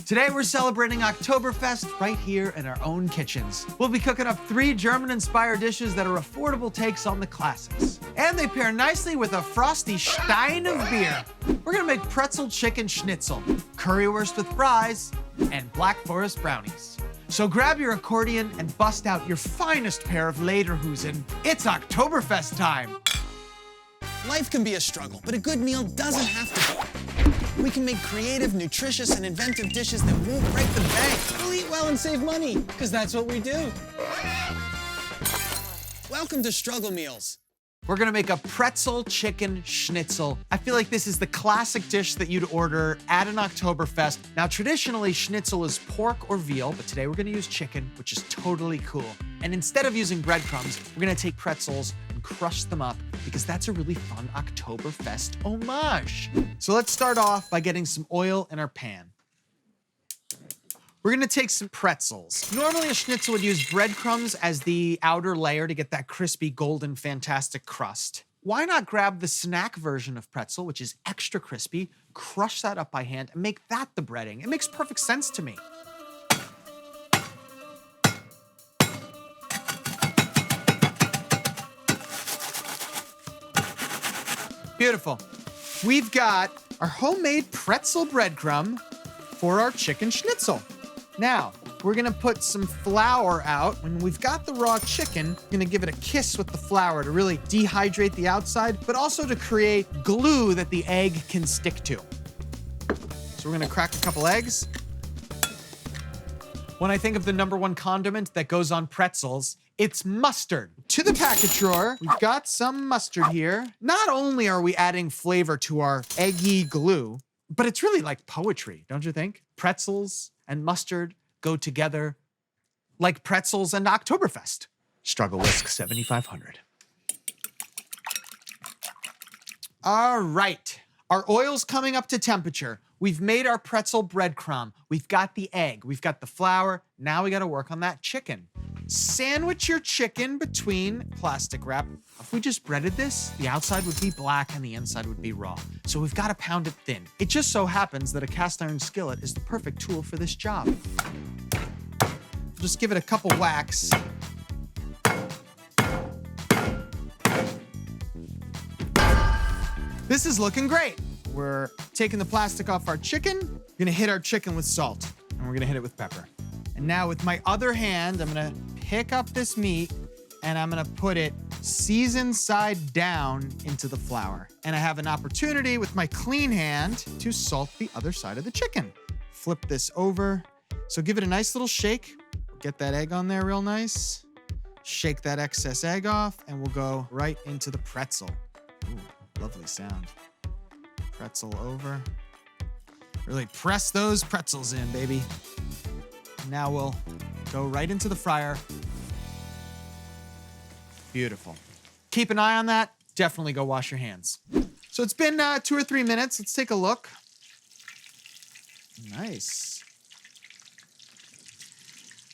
Today we're celebrating Oktoberfest right here in our own kitchens. We'll be cooking up 3 German-inspired dishes that are affordable takes on the classics. And they pair nicely with a frosty stein of beer. We're gonna make pretzel chicken schnitzel, currywurst with fries, and Black Forest brownies. So grab your accordion and bust out your finest pair of lederhosen. It's Oktoberfest time. Life can be a struggle, but a good meal doesn't have to be. We can make creative, nutritious, and inventive dishes that won't break the bank. We'll eat well and save money, because that's what we do. Welcome to Struggle Meals. We're gonna make a pretzel chicken schnitzel. I feel like this is the classic dish that you'd order at an Oktoberfest. Now, traditionally, schnitzel is pork or veal, but today we're gonna use chicken, which is totally cool. And instead of using breadcrumbs, we're gonna take pretzels and crush them up because that's a really fun Oktoberfest homage. So let's start off by getting some oil in our pan. We're gonna take some pretzels. Normally a schnitzel would use breadcrumbs as the outer layer to get that crispy, golden, fantastic crust. Why not grab the snack version of pretzel, which is extra crispy, crush that up by hand, and make that the breading? It makes perfect sense to me. Beautiful. We've got our homemade pretzel breadcrumb for our chicken schnitzel. Now, we're gonna put some flour out. When we've got the raw chicken, we're gonna give it a kiss with the flour to really dehydrate the outside, but also to create glue that the egg can stick to. So we're gonna crack a couple eggs. When I think of the #1 condiment that goes on pretzels, it's mustard. To the package drawer, we've got some mustard here. Not only are we adding flavor to our eggy glue, but it's really like poetry, don't you think? Pretzels and mustard go together like pretzels and Oktoberfest. Struggle Whisk 7500. All right, our oil's coming up to temperature. We've made our pretzel breadcrumb. We've got the egg, we've got the flour. Now we gotta work on that chicken. Sandwich your chicken between plastic wrap. If we just breaded this, the outside would be black and the inside would be raw. So we've got to pound it thin. It just so happens that a cast iron skillet is the perfect tool for this job. Just give it a couple whacks. This is looking great. We're taking the plastic off our chicken. We're gonna hit our chicken with salt, and we're gonna hit it with pepper. And now with my other hand, I'm gonna pick up this meat and I'm gonna put it seasoned side down into the flour. And I have an opportunity with my clean hand to salt the other side of the chicken. Flip this over. So give it a nice little shake. Get that egg on there real nice. Shake that excess egg off and we'll go right into the pretzel. Ooh, lovely sound. Pretzel over. Really press those pretzels in, baby. Now we'll go right into the fryer. Beautiful. Keep an eye on that. Definitely go wash your hands. So it's been 2 or 3 minutes. Let's take a look. Nice.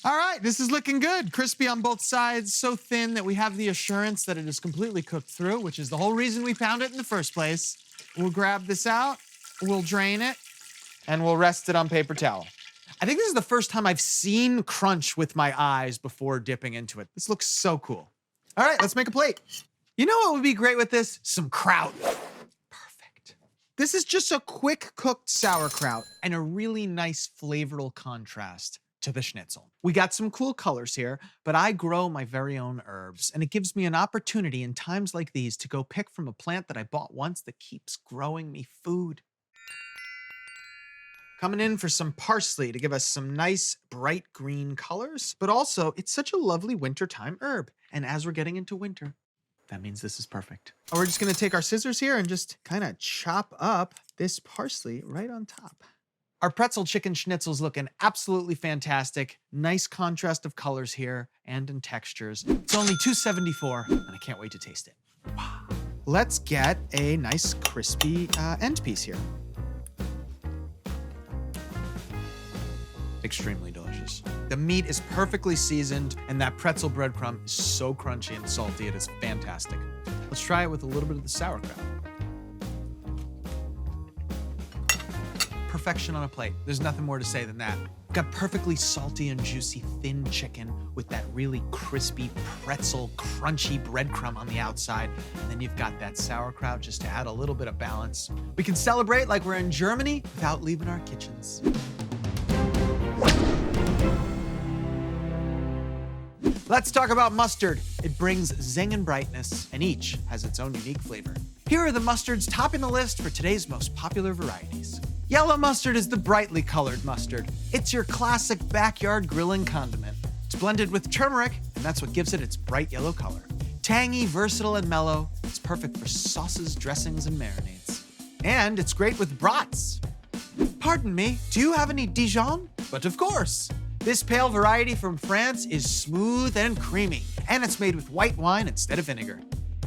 All right, this is looking good. Crispy on both sides, so thin that we have the assurance that it is completely cooked through, which is the whole reason we pound it in the first place. We'll grab this out, we'll drain it, and we'll rest it on paper towel. I think this is the first time I've seen crunch with my eyes before dipping into it. This looks so cool. All right, let's make a plate. You know what would be great with this? Some kraut. Perfect. This is just a quick cooked sauerkraut and a really nice flavorful contrast to the schnitzel. We got some cool colors here, but I grow my very own herbs, and it gives me an opportunity in times like these to go pick from a plant that I bought once that keeps growing me food. Coming in for some parsley to give us some nice bright green colors, but also it's such a lovely wintertime herb. And as we're getting into winter, that means this is perfect. We're just gonna take our scissors here and just kind of chop up this parsley right on top. Our pretzel chicken schnitzel's looking absolutely fantastic. Nice contrast of colors here and in textures. It's only $2.74 and I can't wait to taste it. Wow. Let's get a nice crispy end piece here. Extremely delicious. The meat is perfectly seasoned and that pretzel breadcrumb is so crunchy and salty, it is fantastic. Let's try it with a little bit of the sauerkraut. perfection on a plate. There's nothing more to say than that. Got perfectly salty and juicy thin chicken with that really crispy pretzel, crunchy breadcrumb on the outside. And then you've got that sauerkraut just to add a little bit of balance. We can celebrate like we're in Germany without leaving our kitchens. Let's talk about mustard. It brings zing and brightness, and each has its own unique flavor. Here are the mustards topping the list for today's most popular varieties. Yellow mustard is the brightly colored mustard. It's your classic backyard grilling condiment. It's blended with turmeric, and that's what gives it its bright yellow color. Tangy, versatile, and mellow, it's perfect for sauces, dressings, and marinades. And it's great with brats. Pardon me, do you have any Dijon? But of course. This pale variety from France is smooth and creamy, and it's made with white wine instead of vinegar.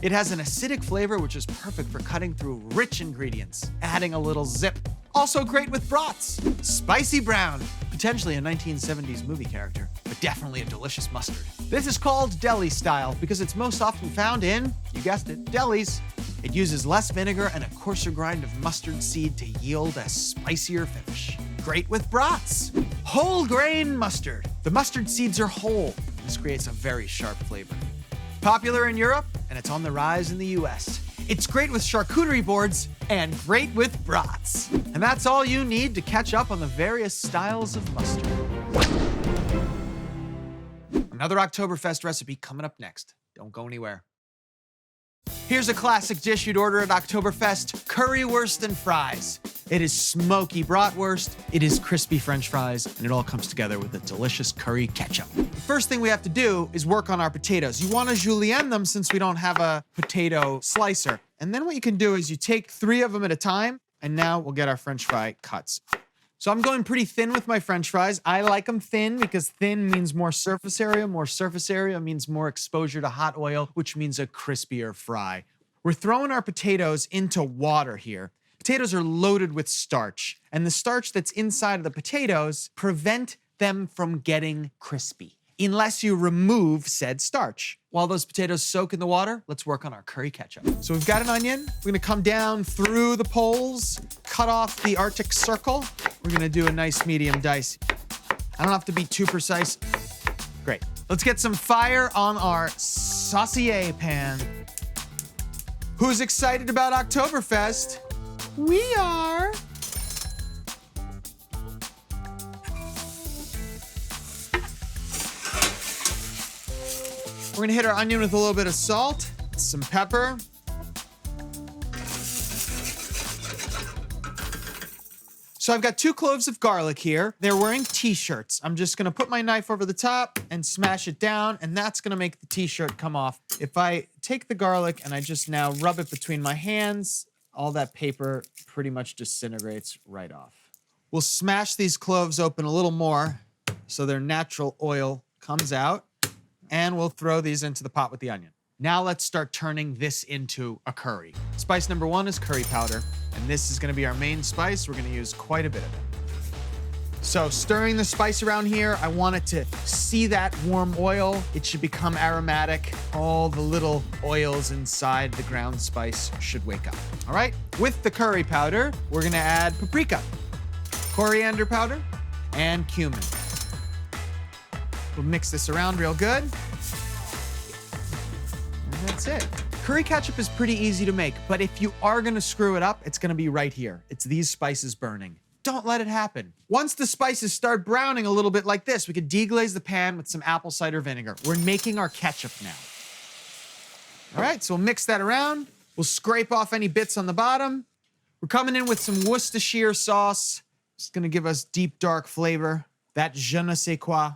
It has an acidic flavor which is perfect for cutting through rich ingredients, adding a little zip. Also great with brats. Spicy brown, potentially a 1970s movie character, but definitely a delicious mustard. This is called deli style because it's most often found in, you guessed it, delis. It uses less vinegar and a coarser grind of mustard seed to yield a spicier finish. Great with brats. Whole grain mustard. The mustard seeds are whole. This creates a very sharp flavor. Popular in Europe, and it's on the rise in the US. It's great with charcuterie boards and great with brats. And that's all you need to catch up on the various styles of mustard. Another Oktoberfest recipe coming up next. Don't go anywhere. Here's a classic dish you'd order at Oktoberfest, currywurst and fries. It is smoky bratwurst, it is crispy French fries, and it all comes together with a delicious curry ketchup. First thing we have to do is work on our potatoes. You want to julienne them since we don't have a potato slicer. And then what you can do is you take 3 of them at a time, and now we'll get our French fry cuts. So I'm going pretty thin with my French fries. I like them thin because thin means more surface area. More surface area means more exposure to hot oil, which means a crispier fry. We're throwing our potatoes into water here. Potatoes are loaded with starch, and the starch that's inside of the potatoes prevent them from getting crispy, unless you remove said starch. While those potatoes soak in the water, let's work on our curry ketchup. So we've got an onion. We're gonna come down through the poles, cut off the Arctic Circle. We're gonna do a nice medium dice. I don't have to be too precise. Great. Let's get some fire on our saucier pan. Who's excited about Oktoberfest? We are. We're gonna hit our onion with a little bit of salt, some pepper. So I've got 2 cloves of garlic here. They're wearing t-shirts. I'm just gonna put my knife over the top and smash it down, and that's gonna make the t-shirt come off. If I take the garlic and I just now rub it between my hands, all that paper pretty much disintegrates right off. We'll smash these cloves open a little more so their natural oil comes out, and we'll throw these into the pot with the onion. Now let's start turning this into a curry. Spice number 1 is curry powder, and this is gonna be our main spice. We're gonna use quite a bit of it. So stirring the spice around here, I want it to see that warm oil. It should become aromatic. All the little oils inside the ground spice should wake up. All right, with the curry powder, we're gonna add paprika, coriander powder, and cumin. We'll mix this around real good. And that's it. Curry ketchup is pretty easy to make, but if you are gonna screw it up, it's gonna be right here. It's these spices burning. Don't let it happen. Once the spices start browning a little bit like this, we could deglaze the pan with some apple cider vinegar. We're making our ketchup now. All right, so we'll mix that around. We'll scrape off any bits on the bottom. We're coming in with some Worcestershire sauce. It's gonna give us deep, dark flavor. That je ne sais quoi.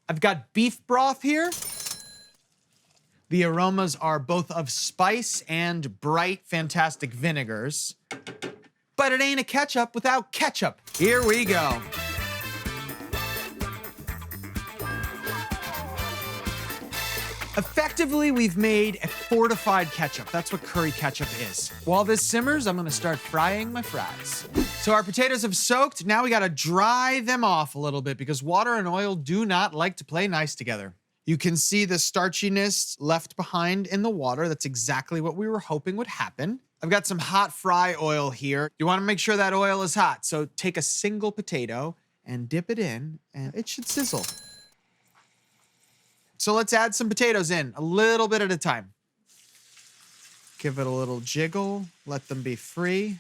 I've got beef broth here. The aromas are both of spice and bright, fantastic vinegars. But it ain't a ketchup without ketchup. Here we go. Effectively, we've made a fortified ketchup. That's what curry ketchup is. While this simmers, I'm gonna start frying my fries. So our potatoes have soaked. Now we gotta dry them off a little bit because water and oil do not like to play nice together. You can see the starchiness left behind in the water. That's exactly what we were hoping would happen. I've got some hot fry oil here. You wanna make sure that oil is hot. So take a single potato and dip it in, and it should sizzle. So let's add some potatoes in, a little bit at a time. Give it a little jiggle, let them be free.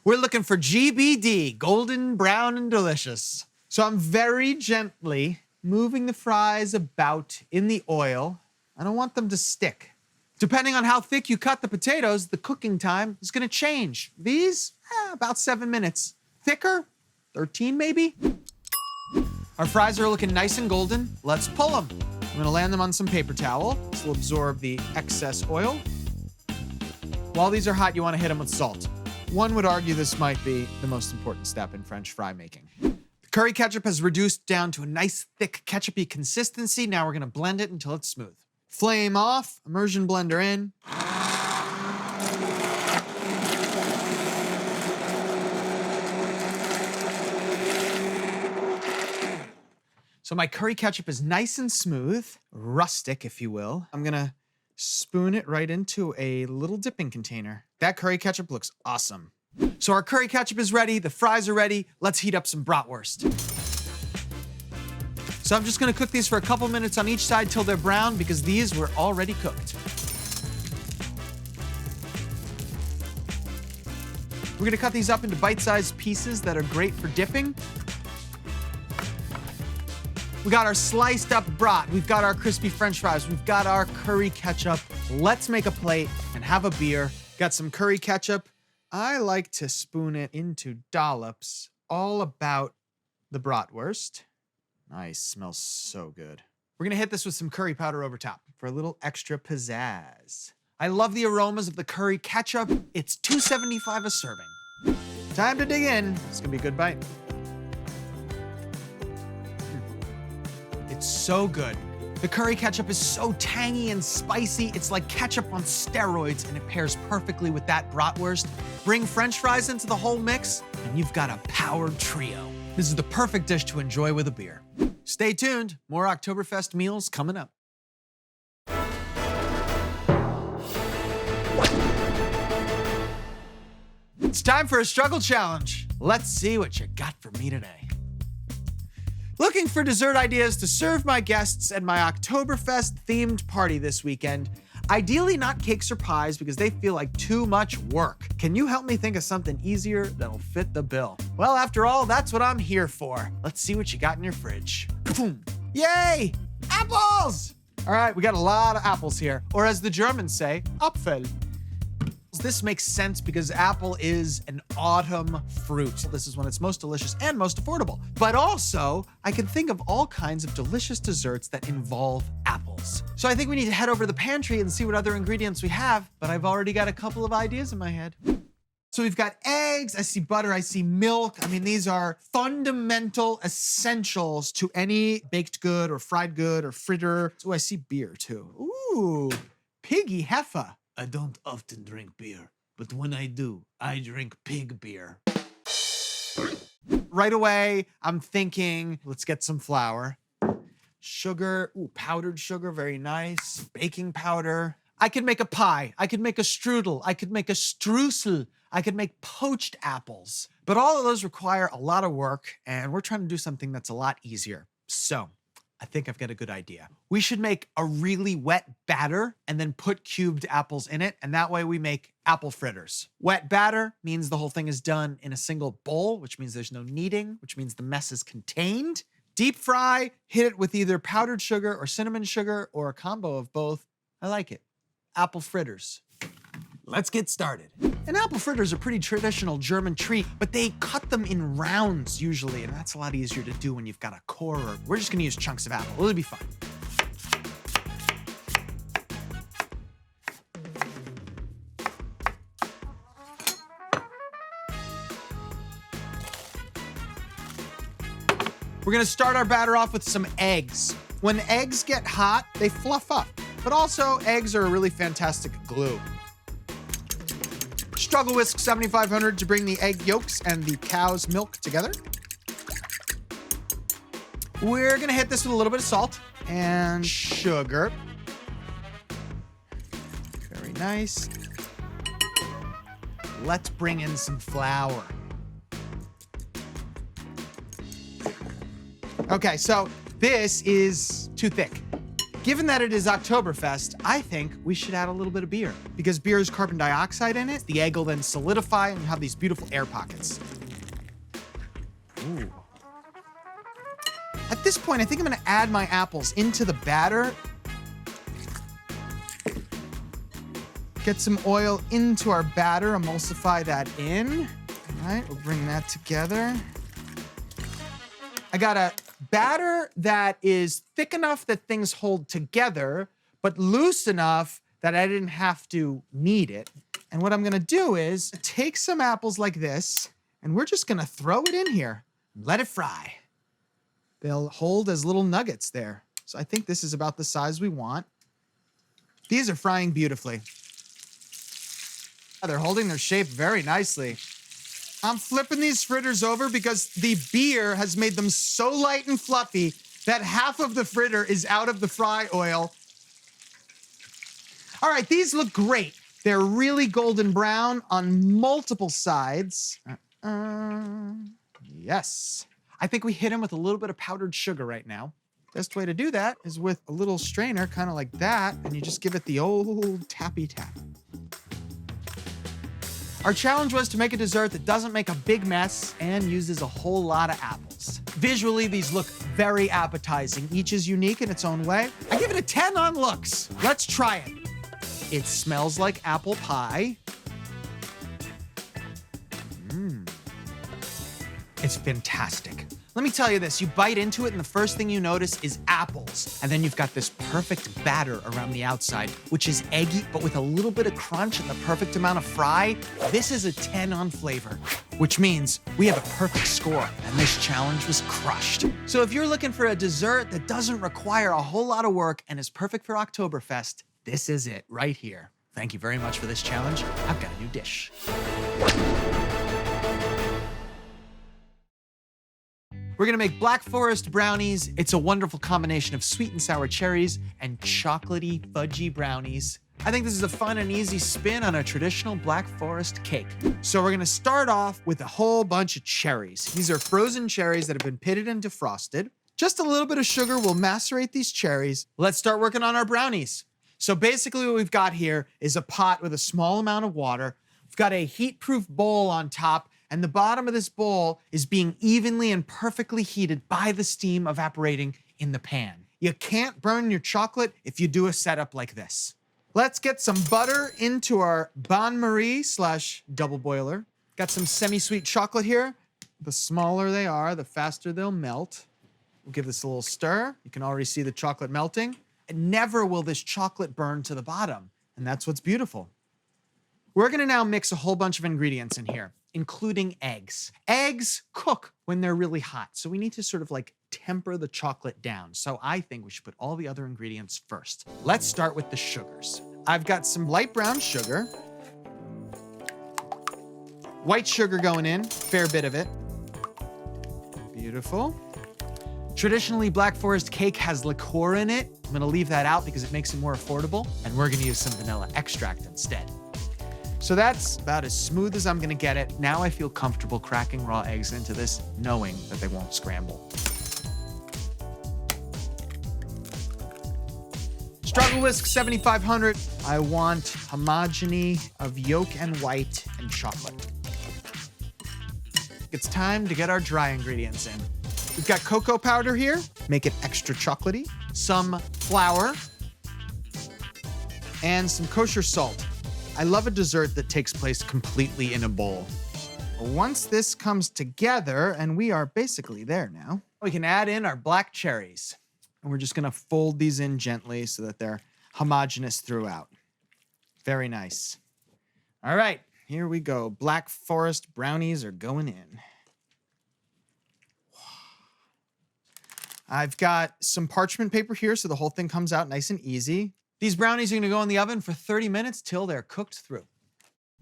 We're looking for GBD, golden, brown, and delicious. So I'm very gently moving the fries about in the oil. I don't want them to stick. Depending on how thick you cut the potatoes, the cooking time is gonna change. These, about 7 minutes. Thicker, 13 maybe. Our fries are looking nice and golden. Let's pull them. I'm gonna land them on some paper towel. This will absorb the excess oil. While these are hot, you wanna hit them with salt. One would argue this might be the most important step in French fry making. The curry ketchup has reduced down to a nice thick ketchup-y consistency. Now we're gonna blend it until it's smooth. Flame off, immersion blender in. So my curry ketchup is nice and smooth, rustic, if you will. I'm gonna spoon it right into a little dipping container. That curry ketchup looks awesome. So our curry ketchup is ready, the fries are ready. Let's heat up some bratwurst. So I'm just gonna cook these for a couple minutes on each side till they're brown because these were already cooked. We're gonna cut these up into bite-sized pieces that are great for dipping. We got our sliced up brat, we've got our crispy French fries, we've got our curry ketchup. Let's make a plate and have a beer. Got some curry ketchup. I like to spoon it into dollops all about the bratwurst. Nice, smells so good. We're gonna hit this with some curry powder over top for a little extra pizzazz. I love the aromas of the curry ketchup. It's $2.75 a serving. Time to dig in. It's gonna be a good bite. It's so good. The curry ketchup is so tangy and spicy. It's like ketchup on steroids, and it pairs perfectly with that bratwurst. Bring French fries into the whole mix, and you've got a powered trio. This is the perfect dish to enjoy with a beer. Stay tuned, more Oktoberfest meals coming up. It's time for a struggle challenge. Let's see what you got for me today. Looking for dessert ideas to serve my guests at my Oktoberfest-themed party this weekend. Ideally not cakes or pies because they feel like too much work. Can you help me think of something easier that'll fit the bill? Well, after all, that's what I'm here for. Let's see what you got in your fridge. Kaboom! Yay! Apples! All right, we got a lot of apples here. Or as the Germans say, Apfel. This makes sense because apple is an autumn fruit. This is when it's most delicious and most affordable. But also, I can think of all kinds of delicious desserts that involve apples. So I think we need to head over to the pantry and see what other ingredients we have, but I've already got a couple of ideas in my head. So we've got eggs, I see butter, I see milk. I mean, these are fundamental essentials to any baked good or fried good or fritter. Oh, I see beer too. Ooh, piggy heifer. I don't often drink beer, but when I do, I drink pig beer. Right away, I'm thinking, let's get some flour. Sugar, ooh, powdered sugar, very nice. Baking powder. I could make a pie. I could make a strudel. I could make a streusel. I could make poached apples. But all of those require a lot of work, and we're trying to do something that's a lot easier. So, I think I've got a good idea. We should make a really wet batter and then put cubed apples in it, and that way we make apple fritters. Wet batter means the whole thing is done in a single bowl, which means there's no kneading, which means the mess is contained. Deep fry, hit it with either powdered sugar or cinnamon sugar or a combo of both. I like it. Apple fritters. Let's get started. And apple fritters are a pretty traditional German treat, but they cut them in rounds usually, and that's a lot easier to do when you've got a core. Or we're just gonna use chunks of apple. It'll be fine. We're gonna start our batter off with some eggs. When eggs get hot, they fluff up, but also eggs are a really fantastic glue. Struggle whisk 7500 to bring the egg yolks and the cow's milk together. We're gonna hit this with a little bit of salt and sugar. nice. Let's bring in some flour. Okay, so this is too thick. Given that it is Oktoberfest, I think we should add a little bit of beer. Because beer has carbon dioxide in it, the egg will then solidify and you have these beautiful air pockets. Ooh. At this point, I think I'm gonna add my apples into the batter. Get some oil into our batter, emulsify that in. All right, we'll bring that together. I got a batter that is thick enough that things hold together, but loose enough that I didn't have to knead it. And what I'm gonna do is take some apples like this, and we're just gonna throw it in here. Let it fry. They'll hold as little nuggets there. So I think this is about the size we want. These are frying beautifully. They're holding their shape very nicely. I'm flipping these fritters over because the beer has made them so light and fluffy that half of the fritter is out of the fry oil. All right, these look great. They're really golden brown on multiple sides. Yes. I think we hit them with a little bit of powdered sugar right now. Best way to do that is with a little strainer, kind of like that, and you just give it the old tappy tap. Our challenge was to make a dessert that doesn't make a big mess and uses a whole lot of apples. Visually, these look very appetizing. Each is unique in its own way. I give it a 10 on looks. Let's try it. It smells like apple pie. It's fantastic. Let me tell you this, you bite into it and the first thing you notice is apples. And then you've got this perfect batter around the outside, which is eggy, but with a little bit of crunch and the perfect amount of fry. This is a 10 on flavor, which means we have a perfect score and this challenge was crushed. So if you're looking for a dessert that doesn't require a whole lot of work and is perfect for Oktoberfest, this is it right here. Thank you very much for this challenge. I've got a new dish. We're gonna make Black Forest brownies. It's a wonderful combination of sweet and sour cherries and chocolatey, fudgy brownies. I think this is a fun and easy spin on a traditional Black Forest cake. So we're gonna start off with a whole bunch of cherries. These are frozen cherries that have been pitted and defrosted. Just a little bit of sugar will macerate these cherries. Let's start working on our brownies. So basically what we've got here is a pot with a small amount of water. We've got a heat-proof bowl on top, and the bottom of this bowl is being evenly and perfectly heated by the steam evaporating in the pan. You can't burn your chocolate if you do a setup like this. Let's get some butter into our bain-marie / double boiler. Got some semi-sweet chocolate here. The smaller they are, the faster they'll melt. We'll give this a little stir. You can already see the chocolate melting. And never will this chocolate burn to the bottom. And that's what's beautiful. We're gonna now mix a whole bunch of ingredients in here, including eggs. Eggs cook when they're really hot, so we need to sort of like temper the chocolate down. So I think we should put all the other ingredients first. Let's start with the sugars. I've got some light brown sugar, white sugar going in, fair bit of it. Beautiful. Traditionally, Black Forest cake has liqueur in it. I'm gonna leave that out because it makes it more affordable, and we're gonna use some vanilla extract instead. So that's about as smooth as I'm gonna get it. Now I feel comfortable cracking raw eggs into this, knowing that they won't scramble. Struggle whisk 7500. I want homogeny of yolk and white and chocolate. It's time to get our dry ingredients in. We've got cocoa powder here, make it extra chocolatey, some flour, and some kosher salt. I love a dessert that takes place completely in a bowl. Once this comes together, and we are basically there now, we can add in our black cherries. And we're just gonna fold these in gently so that they're homogeneous throughout. Very nice. All right, here we go. Black Forest brownies are going in. I've got some parchment paper here so the whole thing comes out nice and easy. These brownies are gonna go in the oven for 30 minutes till they're cooked through.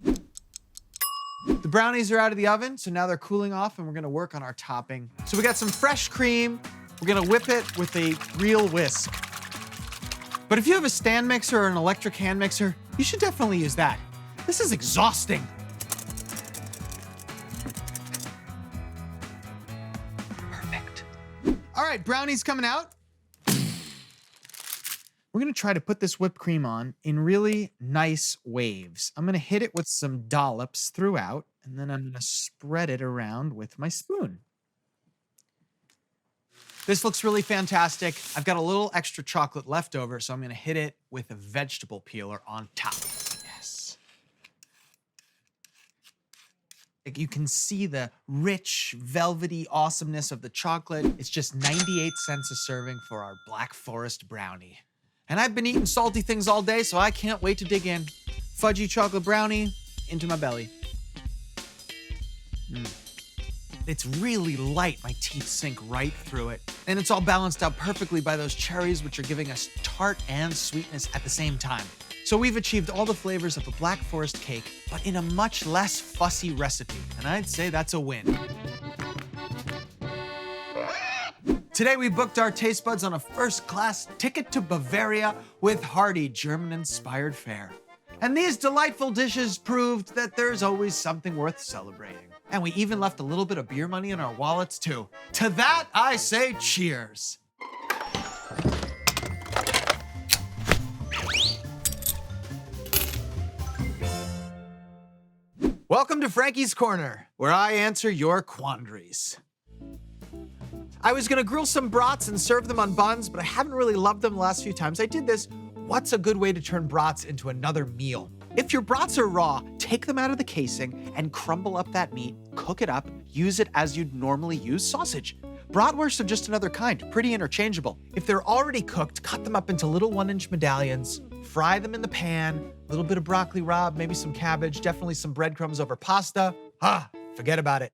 The brownies are out of the oven, so now they're cooling off and we're gonna work on our topping. So we got some fresh cream. We're gonna whip it with a real whisk. But if you have a stand mixer or an electric hand mixer, You should definitely use that. This is exhausting. Perfect. All right, brownies coming out. We're gonna try to put this whipped cream on in really nice waves. I'm gonna hit it with some dollops throughout, and then I'm gonna spread it around with my spoon. This looks really fantastic. I've got a little extra chocolate left over, so I'm gonna hit it with a vegetable peeler on top. Yes. You can see the rich, velvety awesomeness of the chocolate. It's just 98 cents a serving for our Black Forest brownie. And I've been eating salty things all day, so I can't wait to dig in. Fudgy chocolate brownie into my belly. It's really light. My teeth sink right through it. And it's all balanced out perfectly by those cherries, which are giving us tart and sweetness at the same time. So we've achieved all the flavors of a Black Forest cake, but in a much less fussy recipe. And I'd say that's a win. Today we booked our taste buds on a first-class ticket to Bavaria with hearty German-inspired fare. And these delightful dishes proved that there's always something worth celebrating. And we even left a little bit of beer money in our wallets too. To that I say cheers. Welcome to Frankie's Corner, where I answer your quandaries. I was gonna grill some brats and serve them on buns, but I haven't really loved them the last few times I did this. What's a good way to turn brats into another meal? If your brats are raw, take them out of the casing and crumble up that meat, cook it up, use it as you'd normally use sausage. Bratwursts are just another kind, pretty interchangeable. If they're already cooked, cut them up into little 1-inch medallions, fry them in the pan, a little bit of broccoli rabe, maybe some cabbage, definitely some breadcrumbs over pasta. Forget about it.